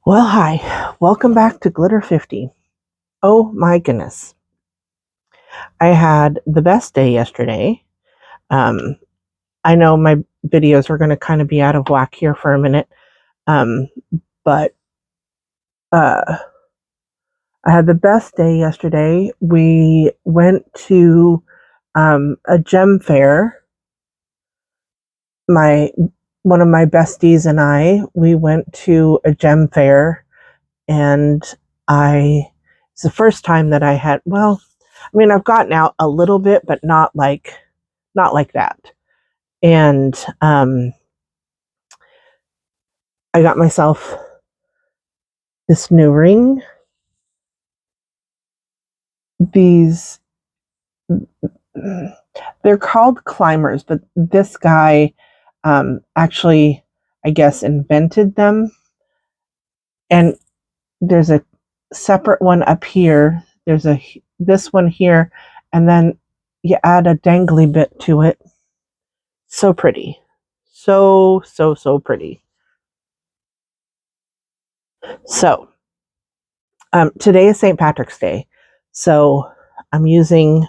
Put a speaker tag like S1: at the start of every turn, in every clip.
S1: Well, hi. Welcome back to Glitter 50. Oh my goodness. I had the best day yesterday. Um, I know my videos are going to kind of be out of whack here for a minute, um, but uh, I had the best day yesterday. We went to a gem fair. My One of my besties and we went to a gem fair, and it's the first time that I had, well, I mean, I've gotten out a little bit, but not like that. And I got myself this new ring. These they're called climbers, but this guy actually, I guess, invented them. And there's a separate one up here. There's this one here, and then you add a dangly bit to it. So pretty. So pretty. So, today is St. Patrick's Day. So, I'm using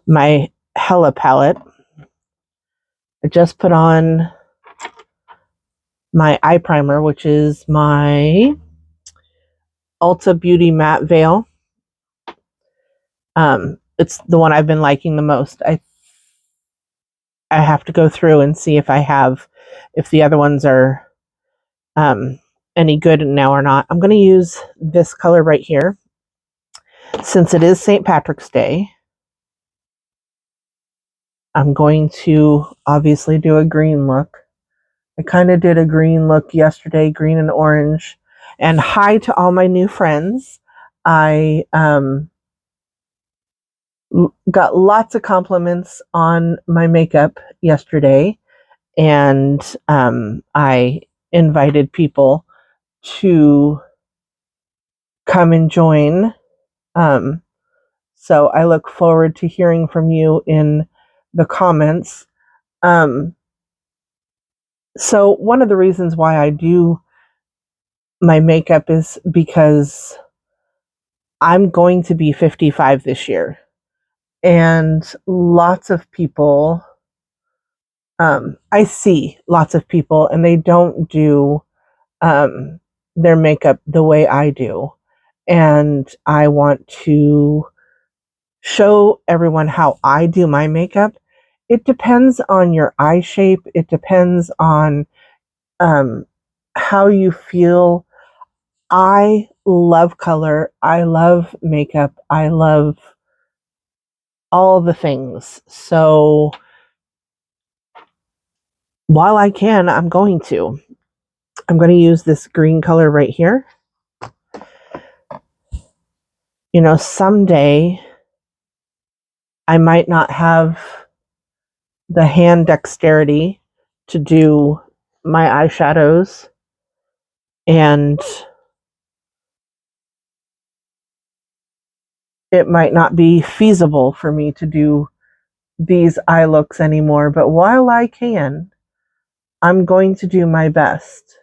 S1: my Hella palette. I just put on my eye primer, which is my Ulta Beauty Matte Veil. It's the one I've been liking the most. I have to go through and see if if the other ones are um, any good now or not. I'm going to use this color right here. Since it is St. Patrick's Day, I'm going to obviously do a green look. I kind of did a green look yesterday, green and orange. And hi to all my new friends. I got lots of compliments on my makeup yesterday, and I invited people to come and join. Um, so I look forward to hearing from you in the comments. Um, so one of the reasons why I do my makeup is because I'm going to be 55 this year. And lots of people, I see lots of people, and they don't do um, their makeup the way I do. And I want to show everyone how I do my makeup. It depends on your eye shape, it depends on um, how you feel. I love color, I love makeup, I love all the things. So while I can, I'm going to. I'm going to use this green color right here. You know, someday I might not have the hand dexterity to do my eyeshadows, and it might not be feasible for me to do these eye looks anymore. But while I can, I'm going to do my best.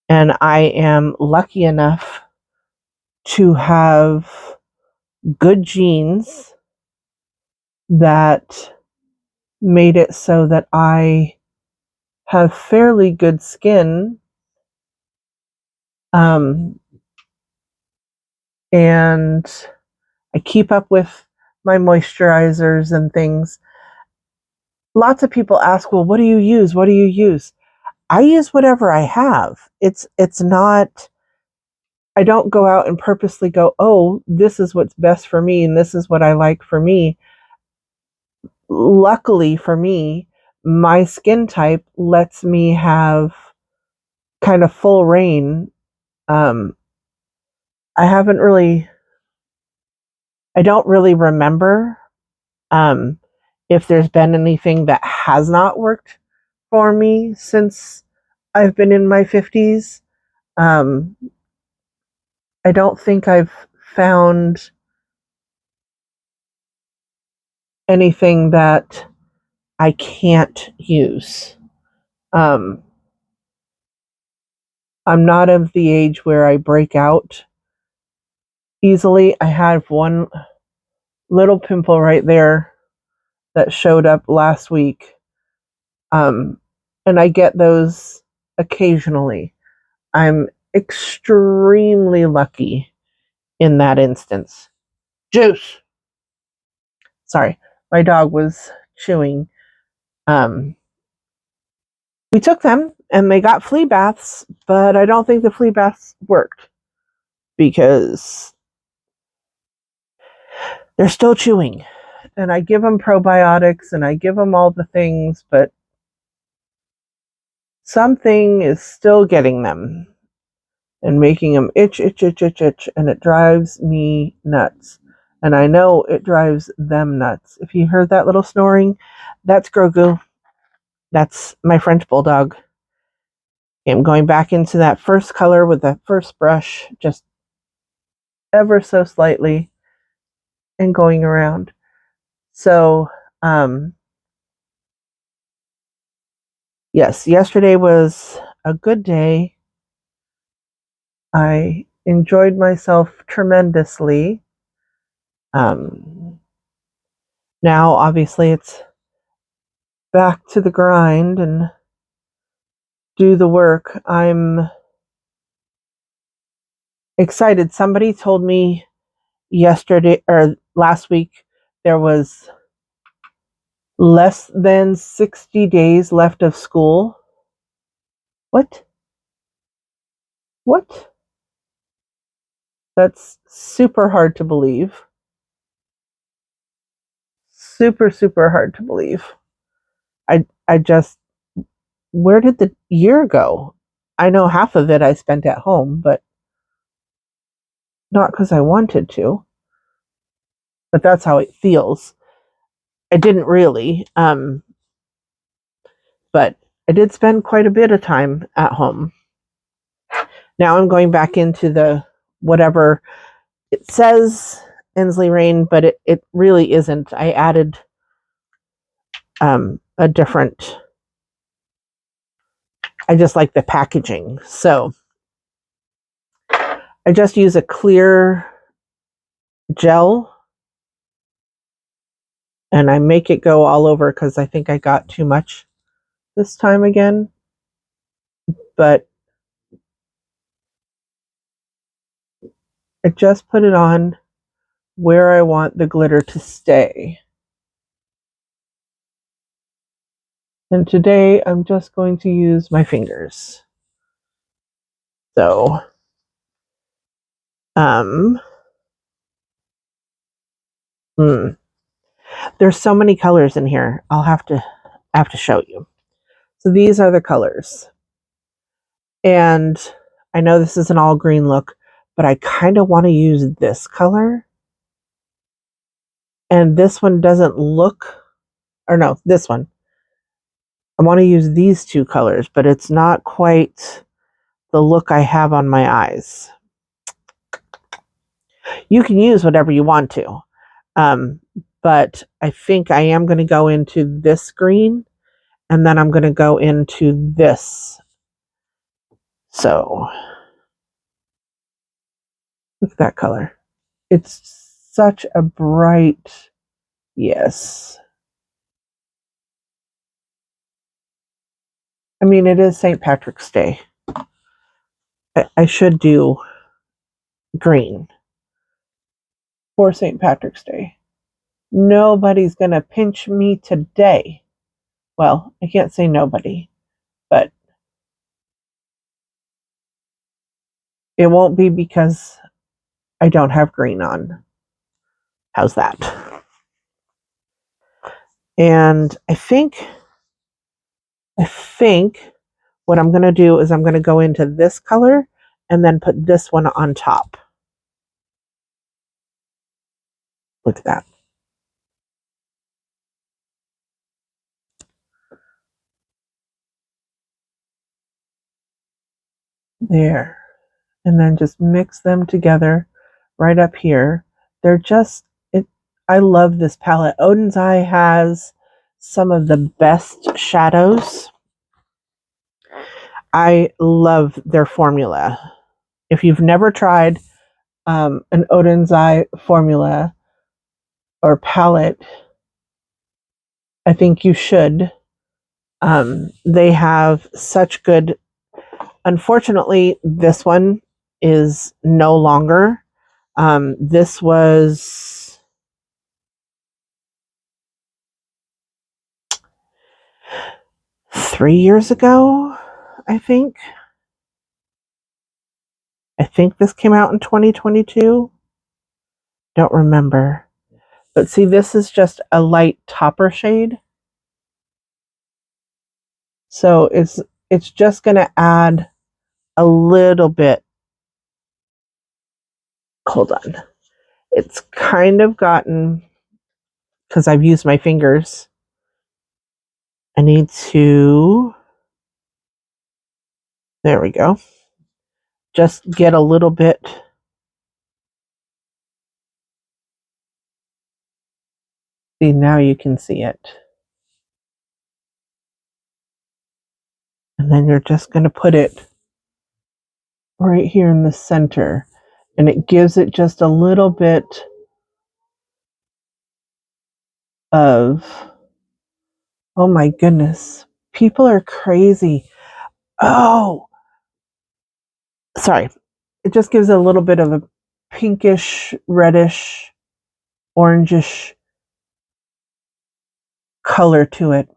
S1: And I am lucky enough to have good genes that made it so that I have fairly good skin. Um, and I keep up with my moisturizers and things. Lots of people ask, well, what do you use? What do you use? I use whatever I have. It's not, I don't go out and purposely go, oh, this is what's best for me and this is what I like for me. Luckily for me, my skin type lets me have kind of full reign. Um, I haven't really, I don't really remember um, if there's been anything that has not worked for me since I've been in my 50s. Um, I don't think I've found anything that I can't use. Um, I'm not of the age where I break out easily. I have one little pimple right there that showed up last week. And I get those occasionally. I'm extremely lucky in that instance. Juice. Sorry, my dog was chewing. We took them and they got flea baths, but I don't think the flea baths worked because they're still chewing. And I give them probiotics and I give them all the things, but something is still getting them and making them itch, itch, itch, itch, itch, and it drives me nuts. And I know it drives them nuts. If you heard that little snoring, that's Grogu. That's my French Bulldog. I'm going back into that first color with that first brush, just ever so slightly, and going around. So, yes, yesterday was a good day. I enjoyed myself tremendously. Now, obviously, it's back to the grind and do the work. I'm excited. Somebody told me yesterday or last week there was less than 60 days left of school. What? What? That's super hard to believe. Super, super hard to believe. I just, where did the year go? I know half of it I spent at home, but not because I wanted to. But that's how it feels. I didn't really, but I did spend quite a bit of time at home. Now I'm going back into the whatever it says Inslee Rain, but it really isn't. I added a different, I just like the packaging. So I just use a clear gel and I make it go all over because I think I got too much this time again. But I just put it on where I want the glitter to stay. And today I'm just going to use my fingers. So, there's so many colors in here. I'll have to show you. So these are the colors. And I know this is an all green look, but I kind of want to use this color. And this one doesn't look, or no, this one. I want to use these two colors, but it's not quite the look I have on my eyes. You can use whatever you want to. But I think I am going to go into this green and then I'm going to go into this. So look at that color. It's such a bright, yes. I mean, it is St. Patrick's Day. I should do green for St. Patrick's Day. Nobody's going to pinch me today. Well, I can't say nobody, but it won't be because I don't have green on. How's that? And I think what I'm going to do is I'm going to go into this color and then put this one on top. Look at that. There. And then just mix them together right up here. They're just, I love this palette. Odin's Eye has some of the best shadows. I love their formula. If you've never tried an Odin's Eye formula or palette, I think you should. They have such good. Unfortunately, this one is no longer. This was 3 years ago, I think. I think this came out in 2022. Don't remember. But see, this is just a light topper shade. So it's just going to add a little bit. Hold on. It's kind of gotten, because I've used my fingers, I need to, there we go. Just get a little bit. See, now you can see it. And then you're just going to put it right here in the center. And it gives it just a little bit of, oh my goodness, people are crazy. Oh, sorry. It just gives a little bit of a pinkish, reddish, orangish color to it.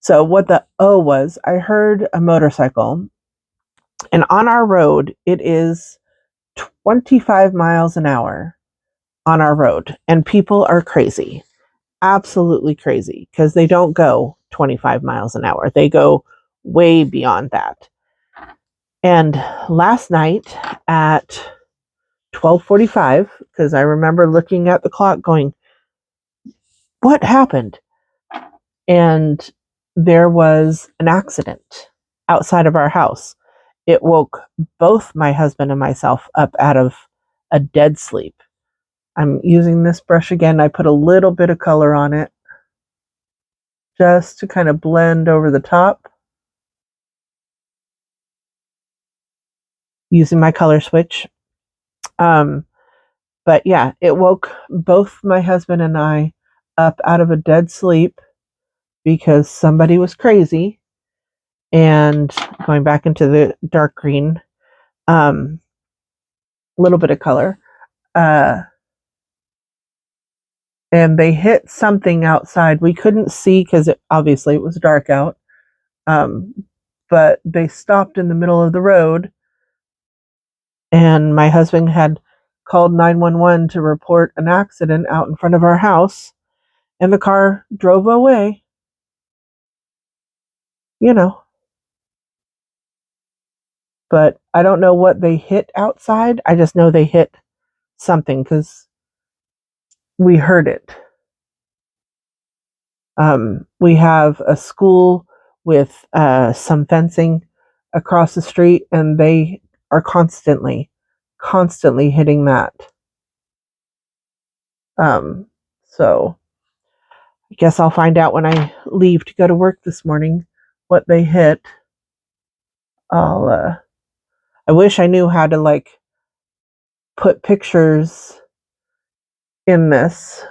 S1: So what the O was, I heard a motorcycle, and on our road, it is 25 miles an hour on our road, and people are crazy, absolutely crazy, because they don't go 25 miles an hour. They go way beyond that. And last night at 12:45, because I remember looking at the clock going, what happened? And there was an accident outside of our house. It woke both my husband and myself up out of a dead sleep. I'm using this brush again. I put a little bit of color on it just to kind of blend over the top. Using my color switch. But yeah, it woke both my husband and I up out of a dead sleep because somebody was crazy. And going back into the dark green, a little bit of color. And they hit something outside. We couldn't see because obviously it was dark out. But they stopped in the middle of the road, and my husband had called 911 to report an accident out in front of our house, and the car drove away. You know. But I don't know what they hit outside. I just know they hit something because we heard it. We have a school with some fencing across the street, and they are constantly hitting that. So I guess I'll find out when I leave to go to work this morning what they hit. I wish I knew how to like put pictures in this,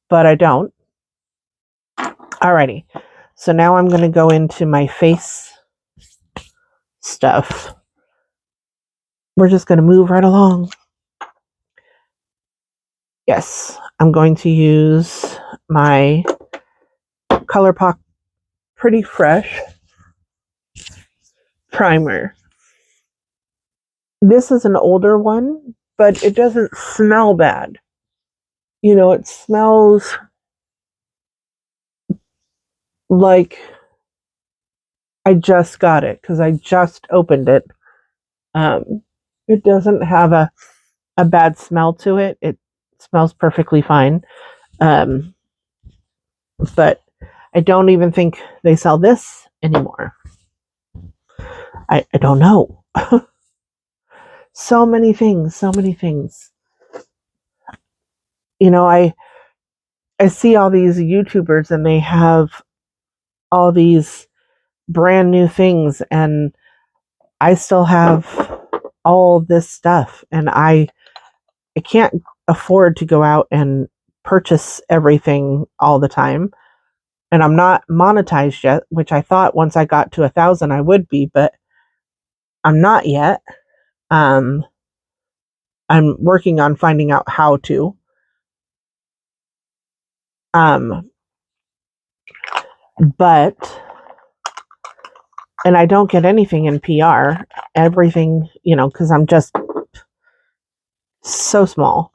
S1: but I don't. Alrighty. So now I'm going to go into my face stuff. We're just going to move right along. Yes, I'm going to use my ColourPop Pretty Fresh primer. This is an older one, but it doesn't smell bad. You know, it smells like I just got it because I just opened it. It doesn't have a bad smell to it. It smells perfectly fine. But I don't even think they sell this anymore. I don't know. So many things. You know, I see all these YouTubers and they have all these brand new things, and I still have all this stuff, and I can't afford to go out and purchase everything all the time. And I'm not monetized yet, which I thought once I got to 1,000 I would be, but I'm not yet. Um, I'm working on finding out how to. Um, but, and I don't get anything in PR, everything, because I'm just so small.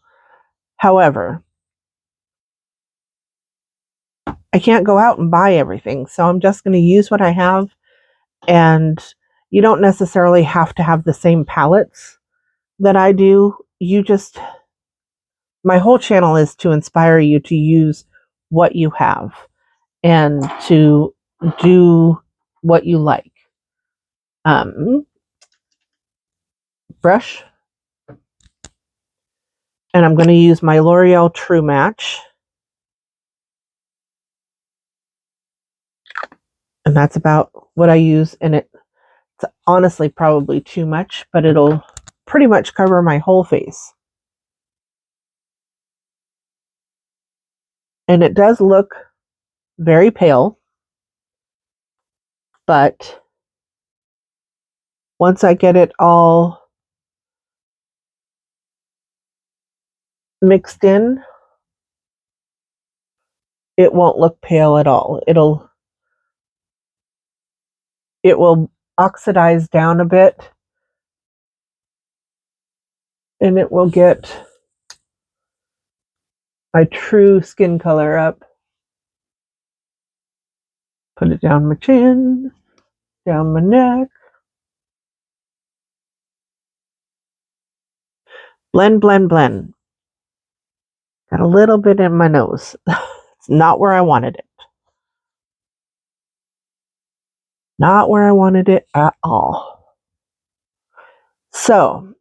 S1: However, I can't go out and buy everything, so I'm just going to use what I have. And you don't necessarily have to have the same palettes that I do. My whole channel is to inspire you to use what you have and to do what you like. Brush, and I'm going to use my L'Oreal True Match, and that's about what I use. And it's honestly probably too much, but it'll pretty much cover my whole face. And it does look very pale, but once I get it all mixed in, it won't look pale at all. It will oxidize down a bit, and it will get my true skin color up. Put it down my chin, down my neck. Blend, blend, blend. Got a little bit in my nose. It's not where I wanted it. Not where I wanted it at all. So,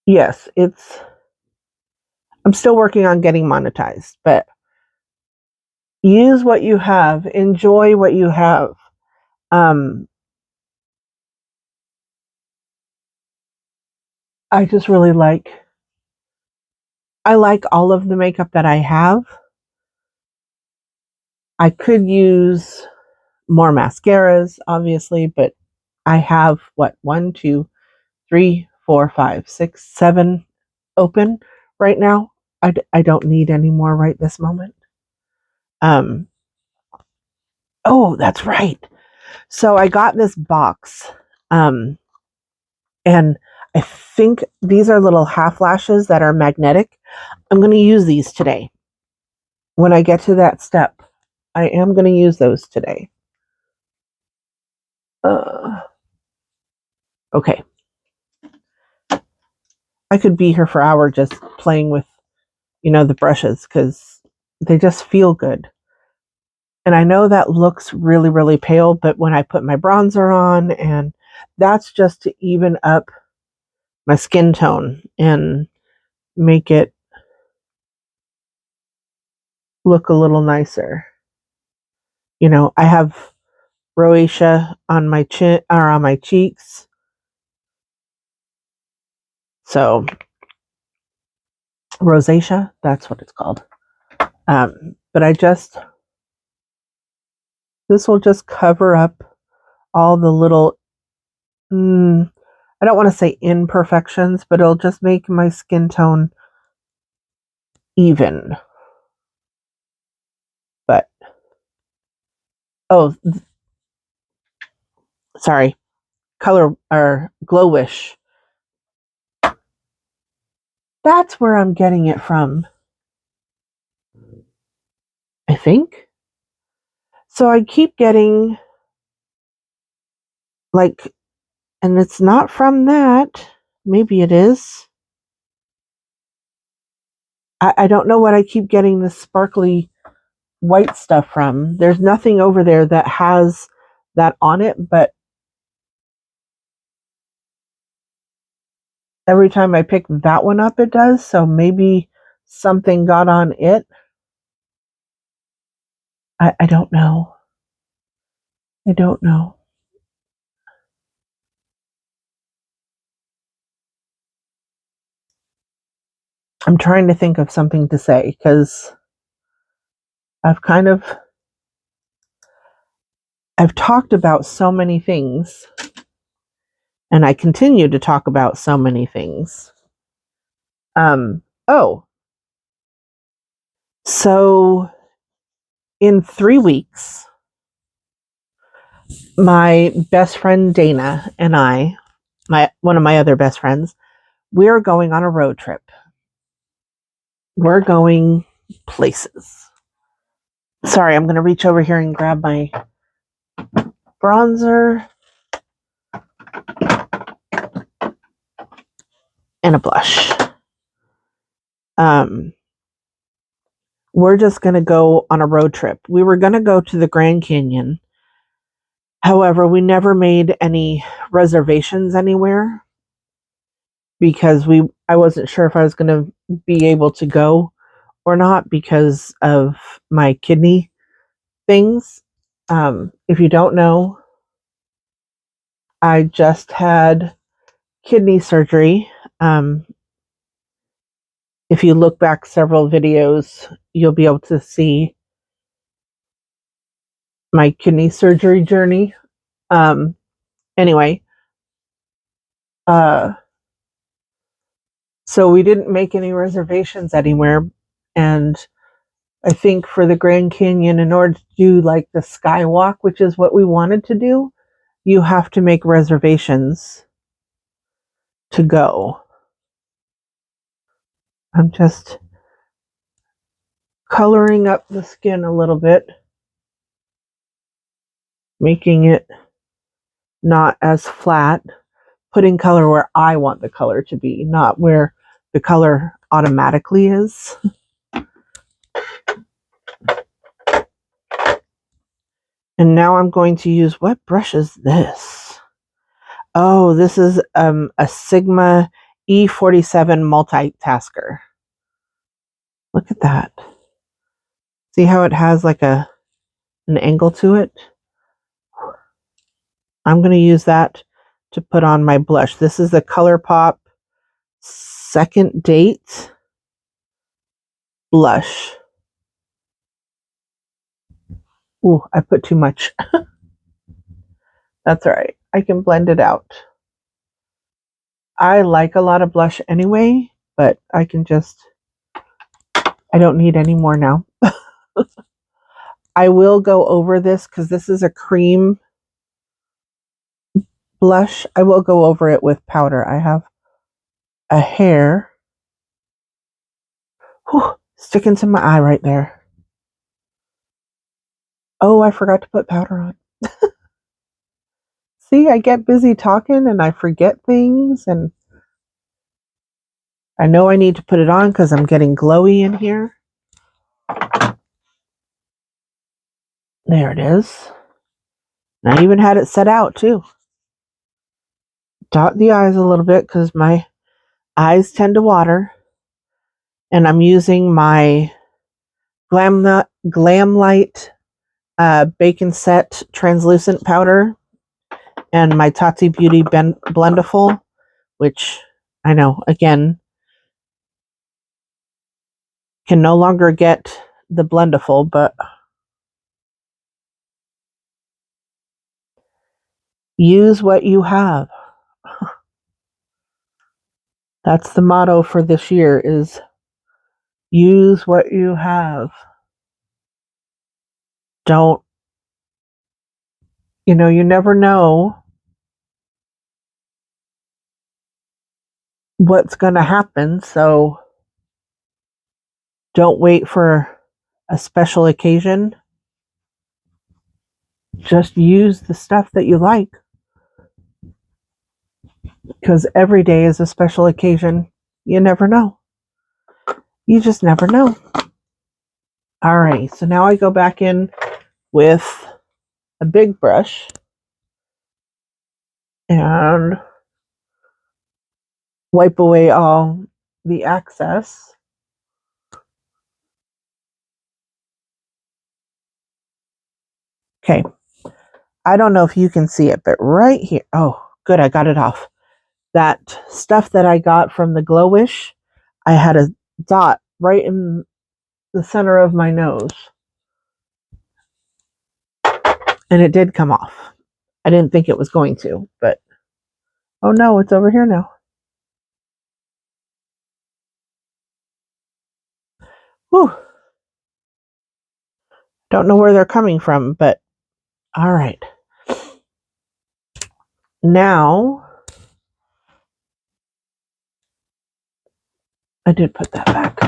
S1: yes, I'm still working on getting monetized, but use what you have. Enjoy what you have. I just really I like all of the makeup that I have. I could use more mascaras, obviously, but I have what, 1, 2, 3, 4, 5, 6, 7 open right now. I don't need any more right this moment. Oh, that's right. So I got this box, and I think these are little half lashes that are magnetic. I'm going to use these today. When I get to that step, I am going to use those today. Okay. I could be here for hours just playing with, the brushes, because they just feel good. And I know that looks really, really pale, but when I put my bronzer on, and that's just to even up my skin tone and make it look a little nicer. I have rosacea on my chin or on my cheeks. So rosacea, that's what it's called. But this will just cover up all the little, I don't want to say imperfections, but it'll just make my skin tone even. But, sorry, color or Glowish. That's where I'm getting it from, I think. So I keep getting and it's not from that. Maybe it is. I don't know what I keep getting this sparkly white stuff from. There's nothing over there that has that on it, but every time I pick that one up, it does. So maybe something got on it. I don't know. I don't know. I'm trying to think of something to say because I've kind of I've talked about so many things and I continue to talk about so many things. Oh, so in 3 weeks, my best friend Dana and I, one of my other best friends, we're going on a road trip. We're going places. Sorry, I'm going to reach over here and grab my bronzer and a blush. We're just going to go on a road trip. We were going to go to the Grand Canyon. However, we never made any reservations anywhere because I wasn't sure if I was going to be able to go or not because of my kidney things. If you don't know, I just had kidney surgery. If you look back several videos, you'll be able to see my kidney surgery journey. Anyway, uh, so we didn't make any reservations anywhere. And I think for the Grand Canyon, in order to do like the skywalk, which is what we wanted to do, you have to make reservations to go. I'm just coloring up the skin a little bit, making it not as flat, putting color where I want the color to be, not where the color automatically is. And now I'm going to use, what brush is this? Oh, this is a Sigma E47 multitasker. Look at that. See how it has like an angle to it? I'm going to use that to put on my blush. This is the ColourPop Second Date blush. Ooh, I put too much. That's all right. I can blend it out. I like a lot of blush anyway, but I don't need any more now. I will go over this because this is a cream blush. I will go over it with powder. I have a hair sticking to my eye right there. Oh, I forgot to put powder on. See, I get busy talking and I forget things, and I know I need to put it on because I'm getting glowy in here. There it is. And I even had it set out too. Dot the eyes a little bit because my eyes tend to water. And I'm using my Glamlight Bacon Set translucent powder and my Tati Beauty Blendiful, which I know, again, can no longer get the Blendiful, but use what you have. That's the motto for this year, is use what you have. Don't, you never know what's going to happen, so don't wait for a special occasion. Just use the stuff that you like, because every day is a special occasion. You never know. You just never know. All right, so now I go back in with a big brush and wipe away all the excess. Okay. I don't know if you can see it, but right here. Oh, good. I got it off. That stuff that I got from the Glow Wish, I had a dot right in the center of my nose. And it did come off. I didn't think it was going to, but oh no, it's over here now. Whew. Don't know where they're coming from, but all right. Now, I did put that back.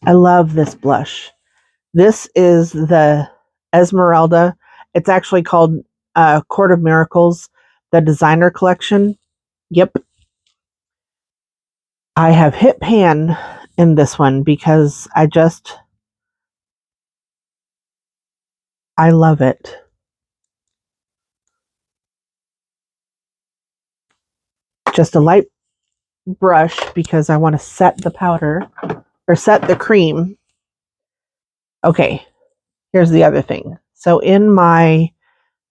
S1: I love this blush. This is the Esmeralda. It's actually called Court of Miracles, the designer collection. Yep. I have hit pan in this one because I love it. Just a light brush because I want to set the powder or set the cream. Okay, here's the other thing. So in my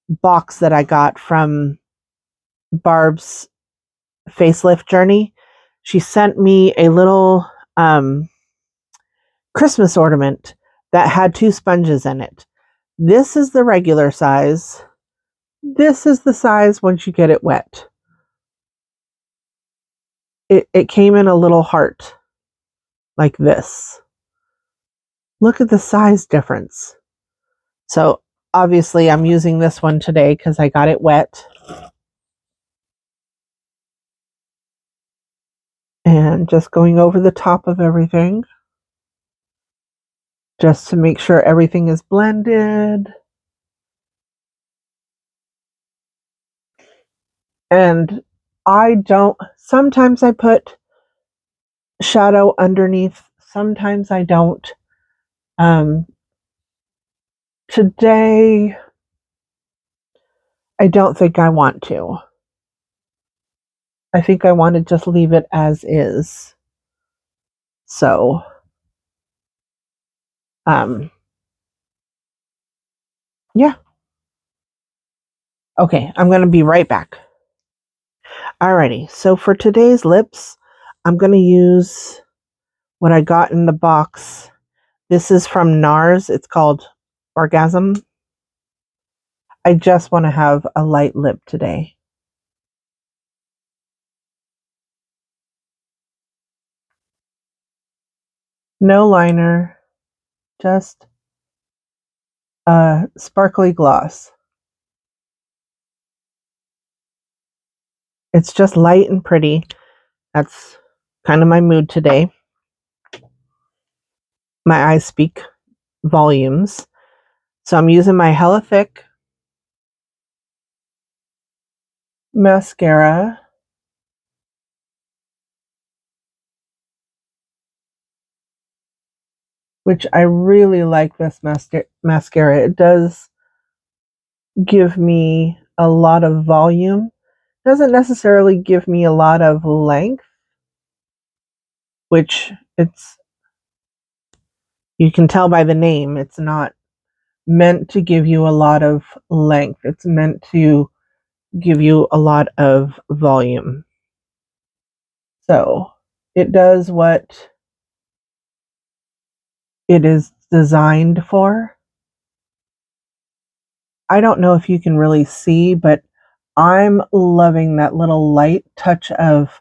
S1: box that I got from Barb's facelift journey, she sent me a little Christmas ornament that had 2 sponges in it. This is the regular size. This is the size once you get it wet. It came in a little heart like this. Look at the size difference. So obviously I'm using this one today because I got it wet. And just going over the top of everything. Just to make sure everything is blended. And sometimes I put shadow underneath, sometimes I don't. Today, I don't think I want to. I think I want to just leave it as is. So, yeah. Okay, I'm going to be right back. Alrighty, so for today's lips, I'm going to use what I got in the box. This is from NARS. It's called Orgasm. I just want to have a light lip today. No liner, just a sparkly gloss. It's just light and pretty. That's kind of my mood today. My eyes speak volumes. So I'm using my Hella Thick mascara. Which I really like this mascara. It does give me a lot of volume. Doesn't necessarily give me a lot of length, which you can tell by the name, it's not meant to give you a lot of length. It's meant to give you a lot of volume. So it does what it is designed for. I don't know if you can really see, but I'm loving that little light touch of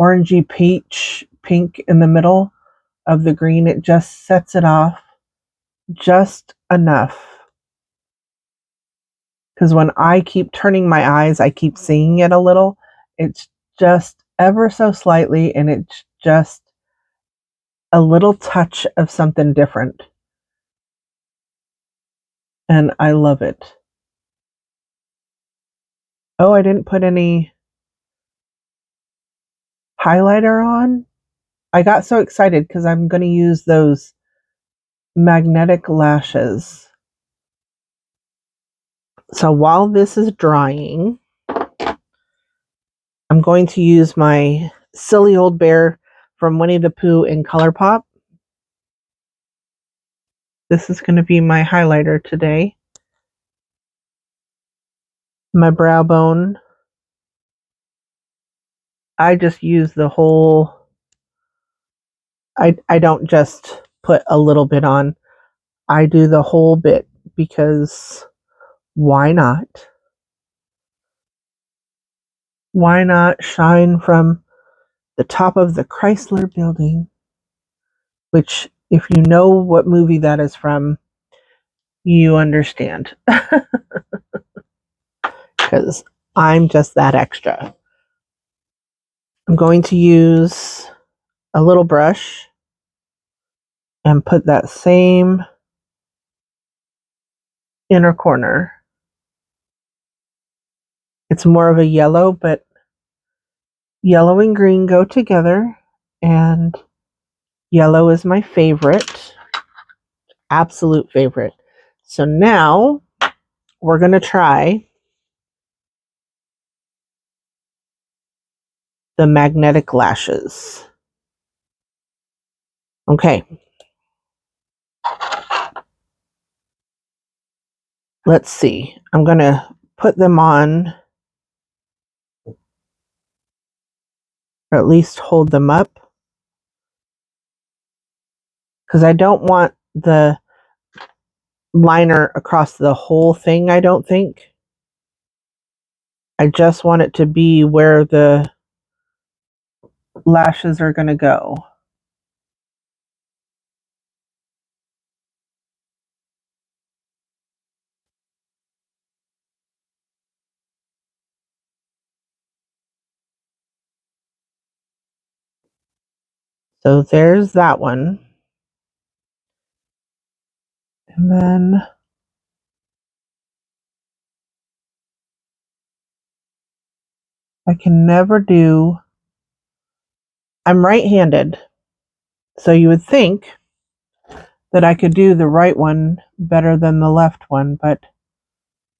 S1: orangey peach pink in the middle of the green. It just sets it off just enough. Because when I keep turning my eyes, I keep seeing it a little. It's just ever so slightly, and it's just a little touch of something different. And I love it. Oh, I didn't put any highlighter on. I got so excited because I'm going to use those magnetic lashes. So while this is drying, I'm going to use my Silly Old Bear from Winnie the Pooh in ColourPop. This is going to be my highlighter today. My brow bone. I just use the whole, I don't just put a little bit on. I do the whole bit because why not? Why not shine from the top of the Chrysler building? Which, if you know what movie that is from, you understand. Because I'm just that extra. I'm going to use a little brush and put that same inner corner. It's more of a yellow, but yellow and green go together, and yellow is my favorite, absolute favorite. So now we're going to try the magnetic lashes. Okay. Let's see. I'm going to put them on, or at least hold them up, because I don't want the liner across the whole thing, I don't think. I just want it to be where the lashes are going to go. So there's that one. And then I can never do, I'm right-handed, so you would think that I could do the right one better than the left one, but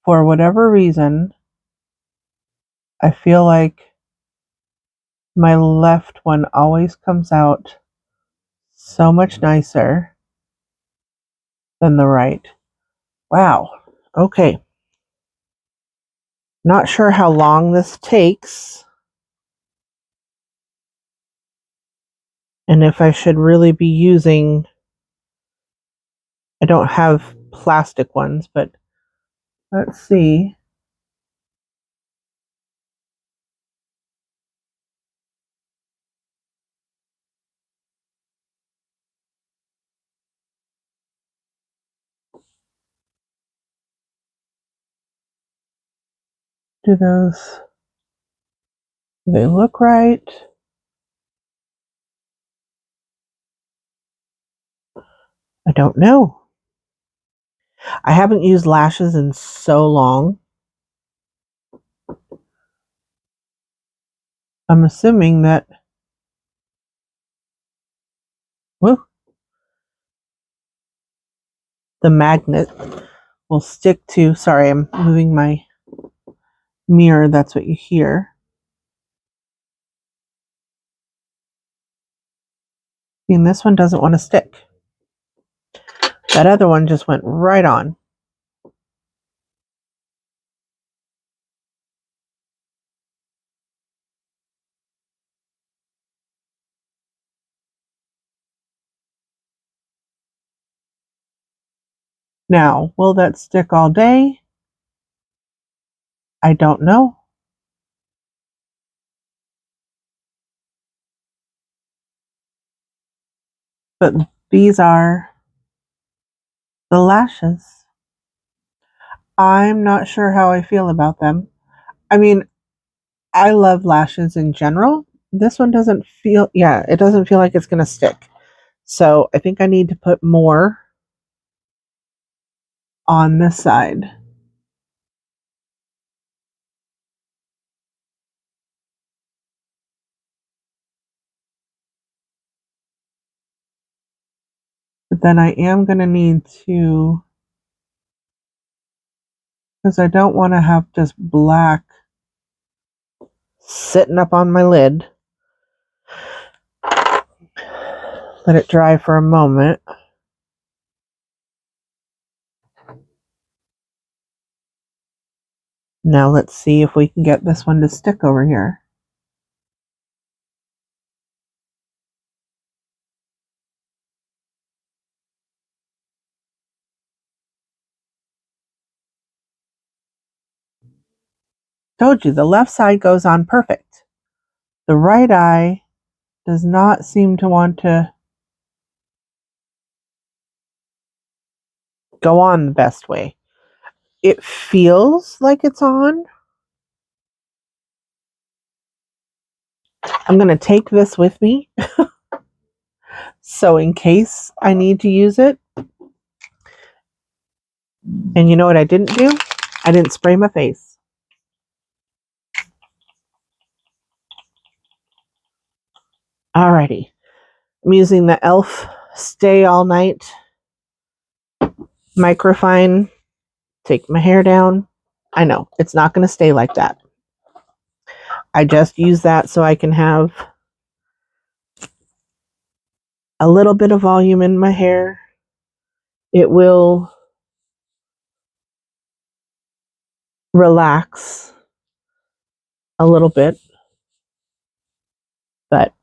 S1: for whatever reason, I feel like my left one always comes out so much nicer than the right. Wow. Okay. Not sure how long this takes, and if I should really be using, I don't have plastic ones, but let's see. Do they look right? I don't know. I haven't used lashes in so long. I'm assuming that, whoa, the magnet will stick to, sorry, I'm moving my mirror, that's what you hear. And this one doesn't want to stick. That other one just went right on. Now, will that stick all day? I don't know. But these are the lashes. I'm not sure how I feel about them. I mean, I love lashes in general. This one doesn't feel, yeah, it doesn't feel like it's going to stick. So I think I need to put more on this side. But then I am going to need to, because I don't want to have just black sitting up on my lid. Let it dry for a moment. Now let's see if we can get this one to stick over here. Told you, the left side goes on perfect. The right eye does not seem to want to go on the best way. It feels like it's on. I'm going to take this with me. So in case I need to use it. And you know what I didn't do? I didn't spray my face. Alrighty. I'm using the e.l.f. Stay All Night Microfine. Take my hair down. I know, it's not going to stay like that. I just use that so I can have a little bit of volume in my hair. It will relax a little bit, but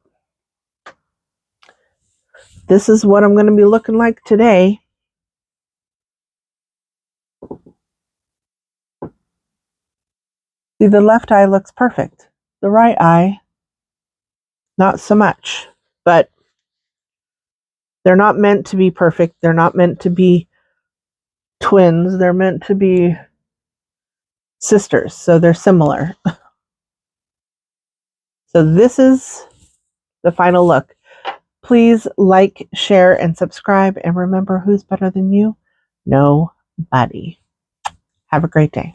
S1: this is what I'm going to be looking like today. See, the left eye looks perfect. The right eye, not so much. But they're not meant to be perfect. They're not meant to be twins. They're meant to be sisters. So they're similar. So this is the final look. Please like, share, and subscribe. And remember, who's better than you? Nobody. Have a great day.